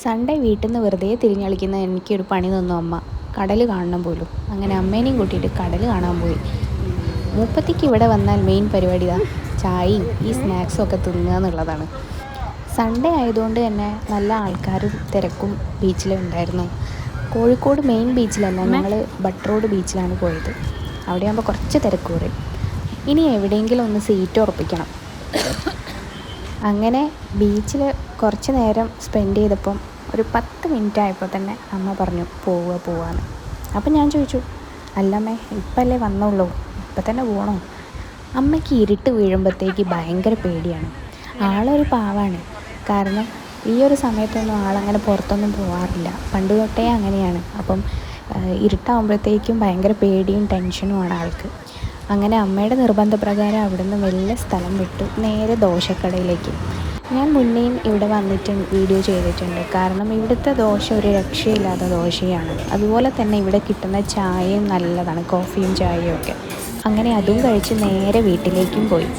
Sunday വീട്ടിൽ നിന്ന് വെറുതെ തിരിഞ്ഞളിക്കുന്ന എനിക്കൊരു പണി തന്നു അമ്മ. കടൽ കാണണം പോലും. അങ്ങനെ അമ്മേനെയും കൂട്ടിയിട്ട് കടൽ കാണാൻ പോയി. മൂപ്പത്തിക്ക് ഇവിടെ വന്നാൽ മെയിൻ പരിപാടി ചായയും ഈ സ്നാക്സും ഒക്കെ തിന്നുക എന്നുള്ളതാണ്. സൺഡേ ആയതുകൊണ്ട് തന്നെ നല്ല ആൾക്കാരും തിരക്കും ബീച്ചിലുണ്ടായിരുന്നു. കോഴിക്കോട് മെയിൻ ബീച്ചിലല്ല, ഞങ്ങൾ ബട്ട് റോഡ് ബീച്ചിലാണ് പോയത്. അവിടെയാകുമ്പോൾ കുറച്ച് തിരക്ക് കുറയും. ഇനി എവിടെയെങ്കിലും ഒന്ന് സീറ്റ് ഉറപ്പിക്കണം. അങ്ങനെ ബീച്ചിൽ കുറച്ച് നേരം സ്പെൻഡ് ചെയ്തപ്പം ഒരു 10 മിനിറ്റ് ആയപ്പോൾ തന്നെ അമ്മ പറഞ്ഞു പോവാന്ന്. അപ്പം ഞാൻ ചോദിച്ചു, അല്ലമ്മേ ഇപ്പല്ലേ വന്നുള്ളൂ, ഇപ്പം തന്നെ പോകണോ? അമ്മയ്ക്ക് ഇരുട്ട് വീഴുമ്പോഴത്തേക്ക് ഭയങ്കര പേടിയാണ്. ആളൊരു പാവാണ്. കാരണം ഈ ഒരു സമയത്തൊന്നും ആളങ്ങനെ പുറത്തൊന്നും പോകാറില്ല. പണ്ട് തൊട്ടേ അങ്ങനെയാണ്. അപ്പം ഇരുട്ടാകുമ്പോഴത്തേക്കും ഭയങ്കര പേടിയും ടെൻഷനുമാണ് ആൾക്ക്. അങ്ങനെ അമ്മയുടെ നിർബന്ധപ്രകാരം അവിടുന്ന് വലിയ സ്ഥലം വിട്ടു നേരെ ദോശക്കടയിലേക്ക്. ഞാൻ മുന്നേയും ഇവിടെ വന്നിട്ട് വീഡിയോ ചെയ്തിട്ടുണ്ട്. കാരണം ഇവിടുത്തെ ദോശ ഒരു രക്ഷയില്ലാത്ത ദോശയാണ്. അതുപോലെ തന്നെ ഇവിടെ കിട്ടുന്ന ചായയും നല്ലതാണ്, കോഫിയും ചായയും ഒക്കെ. അങ്ങനെ അതും കഴിച്ച് നേരെ വീട്ടിലേക്കും പോയി.